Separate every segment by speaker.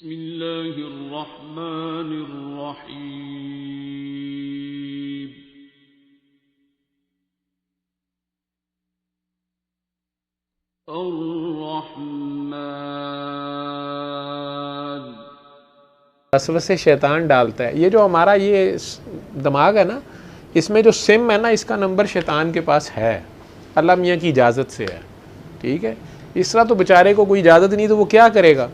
Speaker 1: بسم اللہ الرحمن الرحیم الرحمن
Speaker 2: وسوسے شیطان ڈالتا ہے. یہ جو ہمارا یہ دماغ ہے نا، اس میں جو سم ہے نا، اس کا نمبر شیطان کے پاس ہے، اللہ میاں کی اجازت سے ہے. ٹھیک ہے، اس طرح تو بیچارے کو کوئی اجازت نہیں تو وہ کیا کرے گا.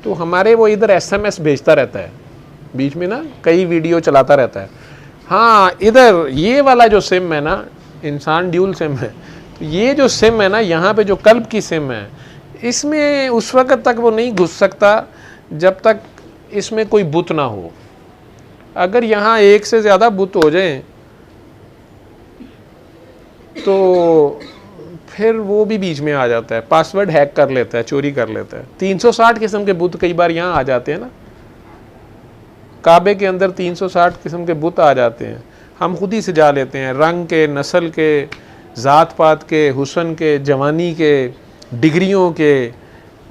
Speaker 2: تو ہمارے وہ ادھر ایس ایم ایس بھیجتا رہتا ہے، بیچ میں نا کئی ویڈیو چلاتا رہتا ہے. ہاں ادھر یہ والا جو سم ہے نا، انسان ڈیول سم ہے. تو یہ جو سم ہے نا، یہاں پہ جو قلب کی سم ہے، اس میں اس وقت تک وہ نہیں گھس سکتا جب تک اس میں کوئی بت نہ ہو. اگر یہاں ایک سے زیادہ بت ہو جائیں تو پھر وہ بھی بیچ میں آ جاتا ہے، پاسورڈ ہیک کر لیتا ہے، چوری کر لیتا ہے. 360 قسم کے بت کئی بار یہاں آ جاتے ہیں نا، کعبے کے اندر 360 قسم کے بت آ جاتے ہیں. ہم خود ہی سجا لیتے ہیں، رنگ کے، نسل کے، ذات پات کے، حسن کے، جوانی کے، ڈگریوں کے،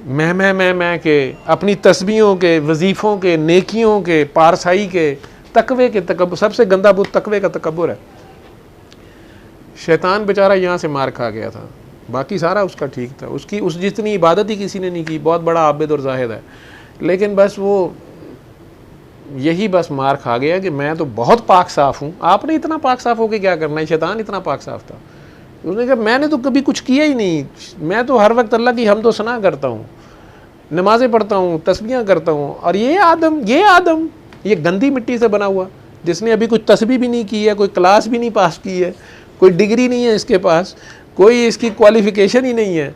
Speaker 2: میں کے، اپنی تسبیحوں کے، وظیفوں کے، نیکیوں کے، پارسائی کے، تقوی کے. تکبر سب سے گندا بت تقوی کا تکبر ہے. شیطان بیچارہ یہاں سے مار کھا گیا تھا، باقی سارا اس کا ٹھیک تھا. اس جتنی عبادت ہی کسی نے نہیں کی، بہت بڑا عابد اور زاہد ہے، لیکن بس وہ یہی بس مار کھا گیا کہ میں تو بہت پاک صاف ہوں. آپ نے اتنا پاک صاف ہو کے کیا کرنا ہے؟ شیطان اتنا پاک صاف تھا. اس نے کہا میں نے تو کبھی کچھ کیا ہی نہیں، میں تو ہر وقت اللہ کی حمد و ثنا کرتا ہوں، نمازیں پڑھتا ہوں، تسبیحاں کرتا ہوں. اور یہ آدم یہ گندی مٹی سے بنا ہوا، جس نے ابھی کچھ تسبیح بھی نہیں کی ہے، کوئی کلاس بھی نہیں پاس کی ہے، کوئی ڈگری نہیں ہے اس کے پاس، کوئی اس کی کوالیفیکیشن ہی نہیں ہے،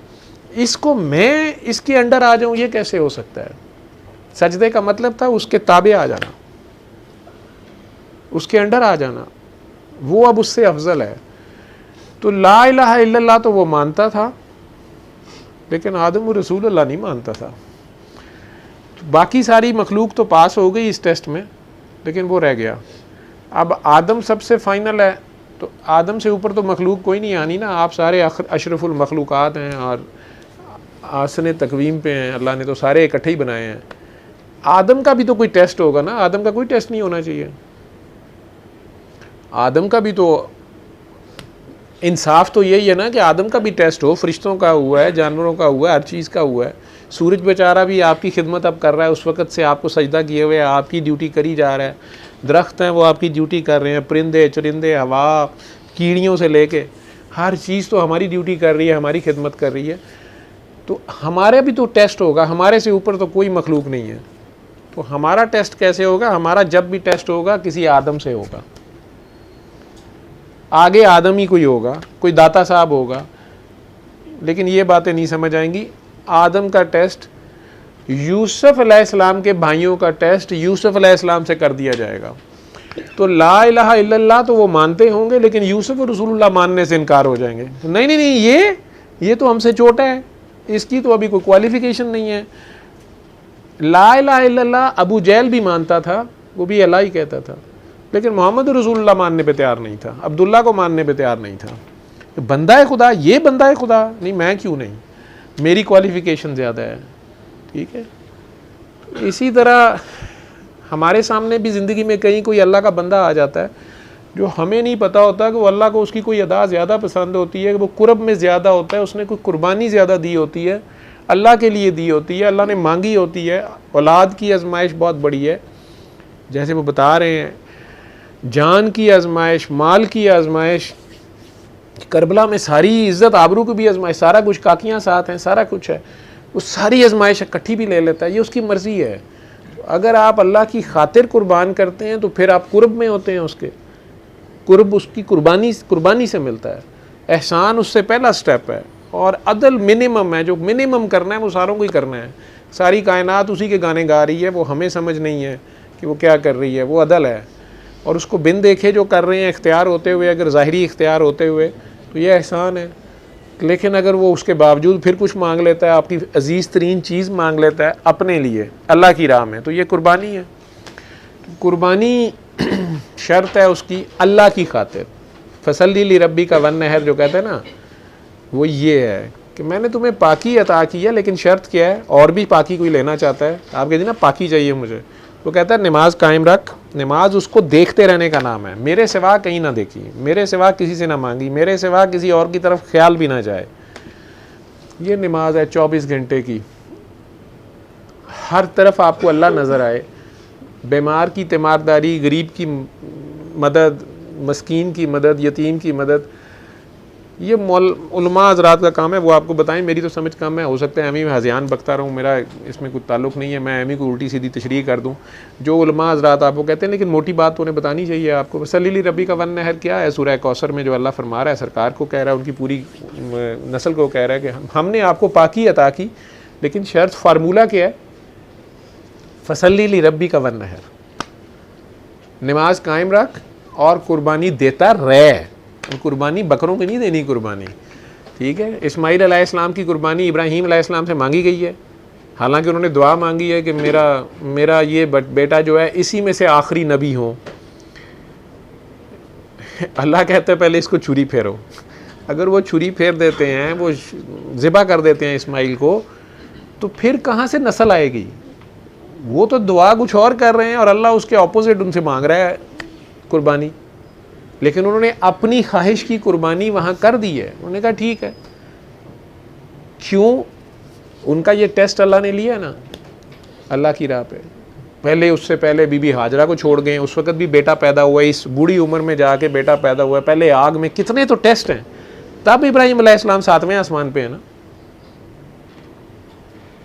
Speaker 2: اس کو میں اس کے انڈر آ جاؤں، یہ کیسے ہو سکتا ہے؟ سجدے کا مطلب تھا اس کے تابع آ جانا، اس کے انڈر آ جانا. وہ اب اس سے افضل ہے. تو لا الہ الا اللہ تو وہ مانتا تھا، لیکن آدم رسول اللہ نہیں مانتا تھا. باقی ساری مخلوق تو پاس ہو گئی اس ٹیسٹ میں، لیکن وہ رہ گیا. اب آدم سب سے فائنل ہے، تو آدم سے اوپر تو مخلوق کوئی نہیں آنی نا. آپ سارے اشرف المخلوقات ہیں اور آسن تقویم پہ ہیں، اللہ نے تو سارے اکٹھے ہی بنائے ہیں. آدم کا بھی تو کوئی ٹیسٹ ہوگا نا، آدم کا کوئی ٹیسٹ نہیں ہونا چاہیے. آدم کا بھی تو انصاف تو یہی ہے نا کہ آدم کا بھی ٹیسٹ ہو. فرشتوں کا ہوا ہے، جانوروں کا ہوا ہے، ہر چیز کا ہوا ہے. سورج بیچارہ بھی آپ کی خدمت اب کر رہا ہے، اس وقت سے آپ کو سجدہ کیے ہوئے آپ کی ڈیوٹی کری جا رہا ہے. درخت ہیں وہ آپ کی ڈیوٹی کر رہے ہیں، پرندے چرندے، ہوا، کیڑیوں سے لے کے ہر چیز تو ہماری ڈیوٹی کر رہی ہے، ہماری خدمت کر رہی ہے. تو ہمارے بھی تو ٹیسٹ ہوگا، ہمارے سے اوپر تو کوئی مخلوق نہیں ہے. تو ہمارا ٹیسٹ کیسے ہوگا؟ ہمارا جب بھی ٹیسٹ ہوگا کسی آدم سے ہوگا، آگے آدم ہی کوئی ہوگا، کوئی داتا صاحب ہوگا. لیکن یہ باتیں نہیں سمجھ آئیں گی. آدم کا ٹیسٹ، یوسف علیہ السلام کے بھائیوں کا ٹیسٹ یوسف علیہ السلام سے کر دیا جائے گا. تو لا الہ الا اللہ تو وہ مانتے ہوں گے، لیکن یوسف رسول اللہ ماننے سے انکار ہو جائیں گے. نہیں یہ تو ہم سے چھوٹا ہے، اس کی تو ابھی کوئی کوالیفیکیشن نہیں ہے. لا الہ الا اللہ ابو جہل بھی مانتا تھا، وہ بھی اللہ ہی کہتا تھا، لیکن محمد رسول اللہ ماننے پہ تیار نہیں تھا، عبداللہ کو ماننے پہ تیار نہیں تھا. بندہ خدا، یہ بندہ خدا نہیں، میں کیوں نہیں، میری کوالیفیکیشن زیادہ ہے. ٹھیک ہے. اسی طرح ہمارے سامنے بھی زندگی میں کہیں کوئی اللہ کا بندہ آ جاتا ہے جو ہمیں نہیں پتا ہوتا کہ وہ اللہ کو اس کی کوئی ادا زیادہ پسند ہوتی ہے، کہ وہ قرب میں زیادہ ہوتا ہے، اس نے کوئی قربانی زیادہ دی ہوتی ہے، اللہ کے لیے دی ہوتی ہے، اللہ نے مانگی ہوتی ہے. اولاد کی آزمائش بہت بڑی ہے، جیسے وہ بتا رہے ہیں، جان کی آزمائش، مال کی آزمائش، کربلا میں ساری عزت آبرو کی بھی آزمائش، سارا کچھ، کاکیاں ساتھ ہیں، سارا کچھ ہے، وہ ساری آزمائش اکٹھی بھی لے لیتا ہے. یہ اس کی مرضی ہے. اگر آپ اللہ کی خاطر قربان کرتے ہیں تو پھر آپ قرب میں ہوتے ہیں، اس کے قرب اس کی قربانی سے ملتا ہے. احسان اس سے پہلا سٹیپ ہے، اور عدل منیمم ہے. جو منیمم کرنا ہے وہ ساروں کو ہی کرنا ہے. ساری کائنات اسی کے گانے گا رہی ہے، وہ ہمیں سمجھ نہیں ہے کہ وہ کیا کر رہی ہے، وہ عدل ہے. اور اس کو بن دیکھے جو کر رہے ہیں اختیار ہوتے ہوئے، اگر ظاہری اختیار ہوتے ہوئے، تو یہ احسان ہے. لیکن اگر وہ اس کے باوجود پھر کچھ مانگ لیتا ہے، آپ کی عزیز ترین چیز مانگ لیتا ہے اپنے لیے اللہ کی راہ میں، تو یہ قربانی ہے. قربانی شرط ہے اس کی اللہ کی خاطر. فصلی لربک ونحر جو کہتے ہیں نا، وہ یہ ہے کہ میں نے تمہیں پاکی عطا کی ہے لیکن شرط کیا ہے, اور بھی پاکی کوئی لینا چاہتا ہے, آپ کہتے ہیں نا پاکی چاہیے مجھے, وہ کہتا ہے نماز قائم رکھ. نماز اس کو دیکھتے رہنے کا نام ہے, میرے سوا کہیں نہ دیکھی, میرے سوا کسی سے نہ مانگی, میرے سوا کسی اور کی طرف خیال بھی نہ جائے. یہ نماز ہے 24 گھنٹے کی, ہر طرف آپ کو اللہ نظر آئے, بیمار کی تیمارداری, غریب کی مدد, مسکین کی مدد, یتیم کی مدد. یہ علماء حضرات کا کام ہے, وہ آپ کو بتائیں, میری تو سمجھ کم ہے, ہو سکتا ہے امی میں ہذیان بکتا رہوں, میرا اس میں کوئی تعلق نہیں ہے, میں امی کو الٹی سیدھی تشریح کر دوں. جو علماء حضرات آپ کو کہتے ہیں, لیکن موٹی بات تو انہیں بتانی چاہیے آپ کو. صلی ربی کا ون نہر کیا ہے؟ سورہ کوثر میں جو اللہ فرما رہا ہے, سرکار کو کہہ رہا ہے, ان کی پوری نسل کو کہہ رہا ہے کہ ہم نے آپ کو پاکی عطا کی, لیکن شرط فارمولہ کیا ہے؟ فصلی لربی کا ون نہر, نماز قائم رکھ اور قربانی دیتا رہ. قربانی بکروں کی نہیں دینی قربانی, ٹھیک ہے. اسماعیل علیہ السلام کی قربانی ابراہیم علیہ السلام سے مانگی گئی ہے, حالانکہ انہوں نے دعا مانگی ہے کہ میرا یہ بیٹا جو ہے اسی میں سے آخری نبی ہو. اللہ کہتا ہے پہلے اس کو چھری پھیرو. اگر وہ چھری پھیر دیتے ہیں, وہ ذبح کر دیتے ہیں اسماعیل کو, تو پھر کہاں سے نسل آئے گی؟ وہ تو دعا کچھ اور کر رہے ہیں اور اللہ اس کے اپوزٹ ان سے مانگ رہا ہے قربانی. لیکن انہوں نے اپنی خواہش کی قربانی وہاں کر دی ہے. انہوں نے کہا ٹھیک ہے. کیوں؟ ان کا یہ ٹیسٹ اللہ نے لیا نا اللہ کی راہ پہ. پہلے اس سے پہلے بی بی ہاجرہ کو چھوڑ گئے, اس وقت بھی بیٹا پیدا ہوا ہے, اس بوڑھی عمر میں جا کے بیٹا پیدا ہوا ہے, پہلے آگ میں, کتنے تو ٹیسٹ ہیں. تب ابراہیم علیہ السلام 7ویں آسمان پہ ہے نا,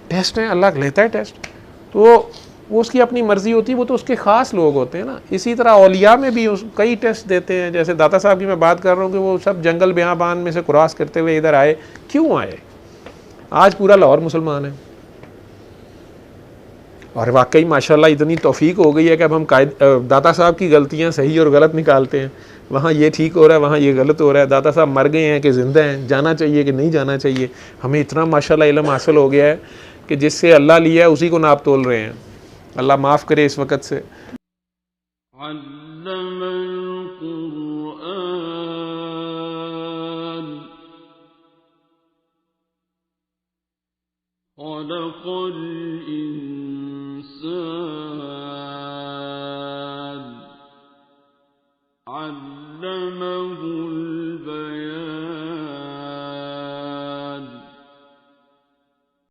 Speaker 2: ٹیسٹ ہیں, اللہ لیتا ہے ٹیسٹ. تو وہ اس کی اپنی مرضی ہوتی ہے, وہ تو اس کے خاص لوگ ہوتے ہیں نا. اسی طرح اولیاء میں بھی کئی ٹیسٹ دیتے ہیں. جیسے داتا صاحب کی میں بات کر رہا ہوں کہ وہ سب جنگل بیابان میں سے کراس کرتے ہوئے ادھر آئے. کیوں آئے؟ آج پورا لاہور مسلمان ہے, اور واقعی ماشاءاللہ اتنی توفیق ہو گئی ہے کہ اب ہم داتا صاحب کی غلطیاں صحیح اور غلط نکالتے ہیں. وہاں یہ ٹھیک ہو رہا ہے, وہاں یہ غلط ہو رہا ہے. داتا صاحب مر گئے ہیں کہ زندہ ہیں, جانا چاہیے کہ نہیں جانا چاہیے. ہمیں اتنا ماشاءاللہ علم حاصل ہو گیا ہے کہ جس سے اللہ لیا ہے اسی کو ناپ تول رہے ہیں. اللہ معاف کرے اس وقت سے.
Speaker 1: علم القرآن خلق